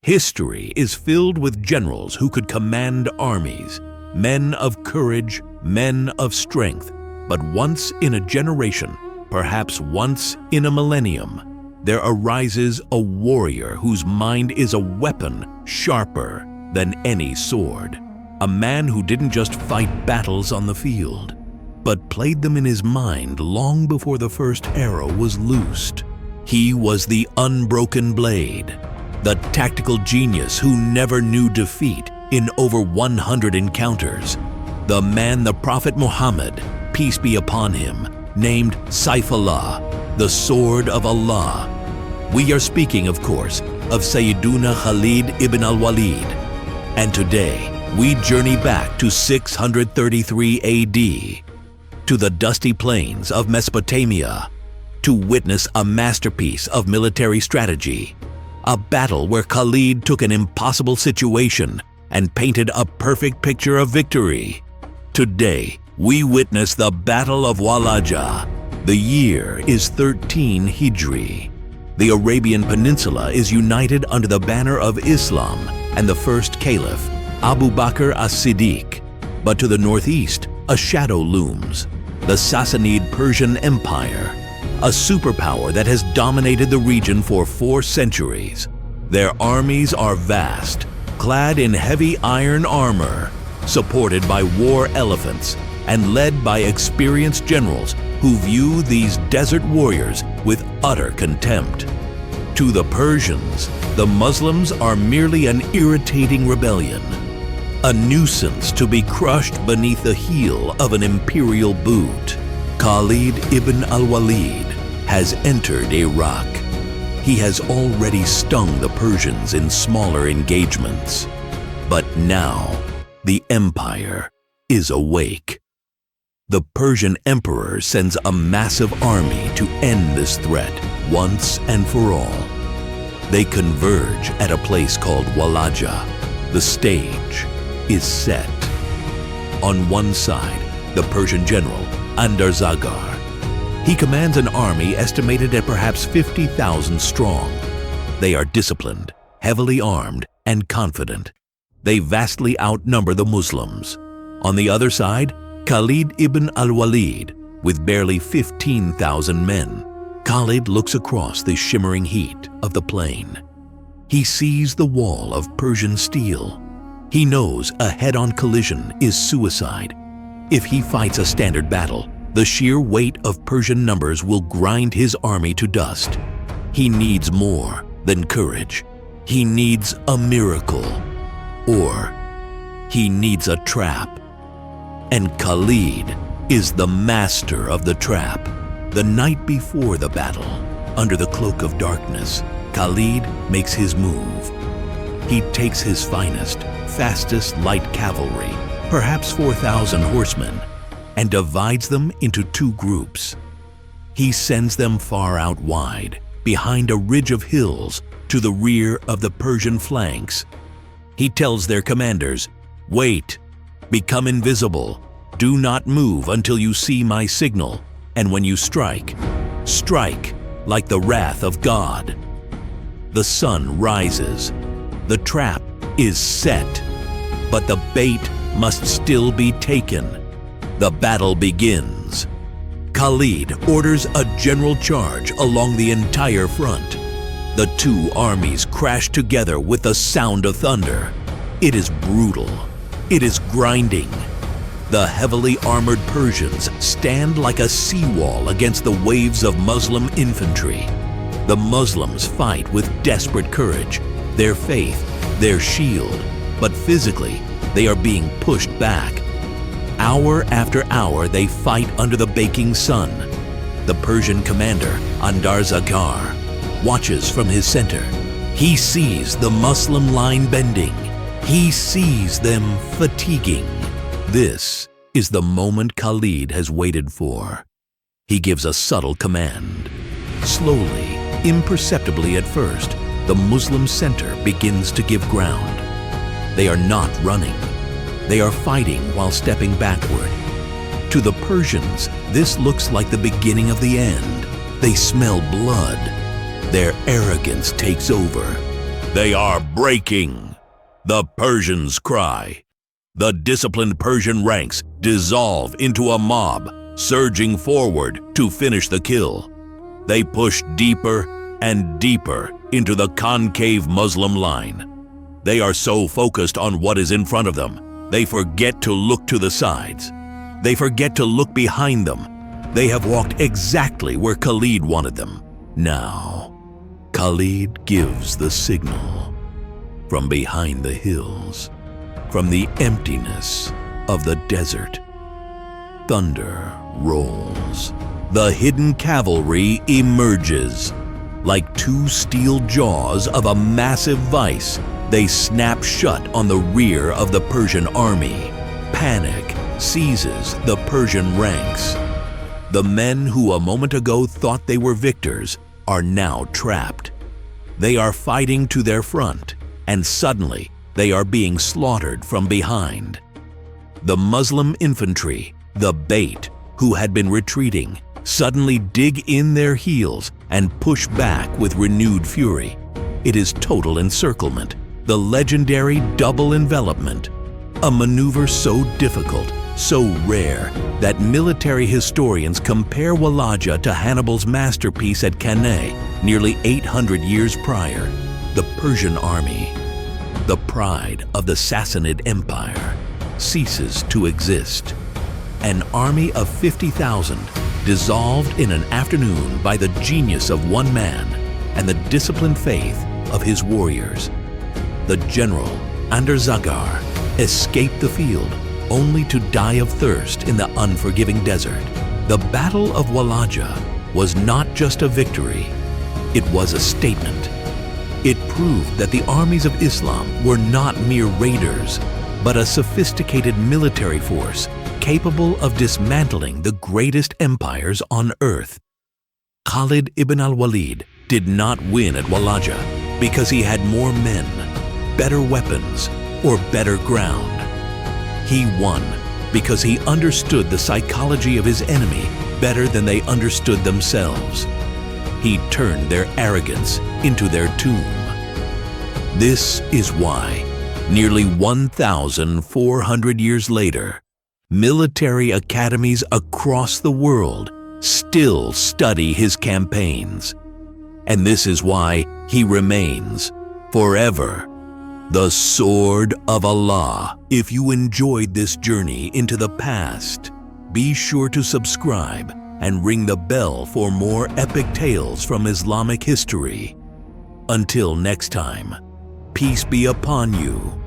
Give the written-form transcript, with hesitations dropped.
History is filled with generals who could command armies, men of courage, men of strength. But once in a generation, perhaps once in a millennium, there arises a warrior whose mind is a weapon sharper than any sword. A man who didn't just fight battles on the field, but played them in his mind long before the first arrow was loosed. He was the unbroken blade, the tactical genius who never knew defeat in over 100 encounters. The man the Prophet Muhammad, peace be upon him, named Saifullah, the sword of Allah. We are speaking, of course, of Sayyiduna Khalid Ibn Al-Walid. And today, we journey back to 633 AD, to the dusty plains of Mesopotamia, to witness a masterpiece of military strategy, a battle where Khalid took an impossible situation and painted a perfect picture of victory. Today, we witness the Battle of Walaja. The year is 13 Hijri. The Arabian Peninsula is united under the banner of Islam and the first caliph, Abu Bakr as-Siddiq. But to the northeast, a shadow looms, the Sassanid Persian Empire, a superpower that has dominated the region for 4 centuries. Their armies are vast, clad in heavy iron armor, supported by war elephants, and led by experienced generals who view these desert warriors with utter contempt. To the Persians, the Muslims are merely an irritating rebellion, a nuisance to be crushed beneath the heel of an imperial boot. Khalid Ibn Al-Walid has entered Iraq. He has already stung the Persians in smaller engagements. But now, the empire is awake. The Persian emperor sends a massive army to end this threat once and for all. They converge at a place called Walaja. The stage is set. On one side, the Persian general, Zagar. He commands an army estimated at perhaps 50,000 strong. They are disciplined, heavily armed, and confident. They vastly outnumber the Muslims. On the other side, Khalid ibn al-Walid, with barely 15,000 men. Khalid looks across the shimmering heat of the plain. He sees the wall of Persian steel. He knows a head-on collision is suicide. If he fights a standard battle, the sheer weight of Persian numbers will grind his army to dust. He needs more than courage. He needs a miracle. Or he needs a trap. And Khalid is the master of the trap. The night before the battle, under the cloak of darkness, Khalid makes his move. He takes his finest, fastest light cavalry, perhaps 4,000 horsemen, and divides them into 2 groups. He sends them far out wide, behind a ridge of hills, to the rear of the Persian flanks. He tells their commanders, "Wait, become invisible, do not move until you see my signal, and when you strike, strike like the wrath of God." The sun rises. The trap is set, but the bait must still be taken. The battle begins. Khalid orders a general charge along the entire front. The 2 armies crash together with the sound of thunder. It is brutal. It is grinding. The heavily armored Persians stand like a seawall against the waves of Muslim infantry. The Muslims fight with desperate courage, their faith, their shield, but physically, they are being pushed back. Hour after hour, they fight under the baking sun. The Persian commander, Zagar, watches from his center. He sees the Muslim line bending. He sees them fatiguing. This is the moment Khalid has waited for. He gives a subtle command. Slowly, imperceptibly at first, the Muslim center begins to give ground. They are not running. They are fighting while stepping backward. To the Persians, this looks like the beginning of the end. They smell blood. Their arrogance takes over. They are breaking. The Persians cry. The disciplined Persian ranks dissolve into a mob, surging forward to finish the kill. They push deeper and deeper into the concave Muslim line. They are so focused on what is in front of them, they forget to look to the sides. They forget to look behind them. They have walked exactly where Khalid wanted them. Now, Khalid gives the signal. From behind the hills, from the emptiness of the desert, thunder rolls. The hidden cavalry emerges. Like two steel jaws of a massive vice, they snap shut on the rear of the Persian army. Panic seizes the Persian ranks. The men who a moment ago thought they were victors are now trapped. They are fighting to their front, and suddenly they are being slaughtered from behind. The Muslim infantry, the bait, who had been retreating, suddenly dig in their heels and push back with renewed fury. It is total encirclement, the legendary double envelopment, a maneuver so difficult, so rare, that military historians compare Walaja to Hannibal's masterpiece at Cannae nearly 800 years prior. The Persian army, the pride of the Sassanid Empire, ceases to exist. An army of 50,000 dissolved in an afternoon by the genius of one man and the disciplined faith of his warriors. The general, Zagar, escaped the field only to die of thirst in the unforgiving desert. The Battle of Walaja was not just a victory, it was a statement. It proved that the armies of Islam were not mere raiders, but a sophisticated military force capable of dismantling the greatest empires on earth. Khalid Ibn Al-Walid did not win at Walaja because he had more men, better weapons, or better ground. He won because he understood the psychology of his enemy better than they understood themselves. He turned their arrogance into their tomb. This is why, nearly 1,400 years later, military academies across the world still study his campaigns. And this is why he remains, forever, the Sword of Allah. If you enjoyed this journey into the past, be sure to subscribe and ring the bell for more epic tales from Islamic history. Until next time, peace be upon you.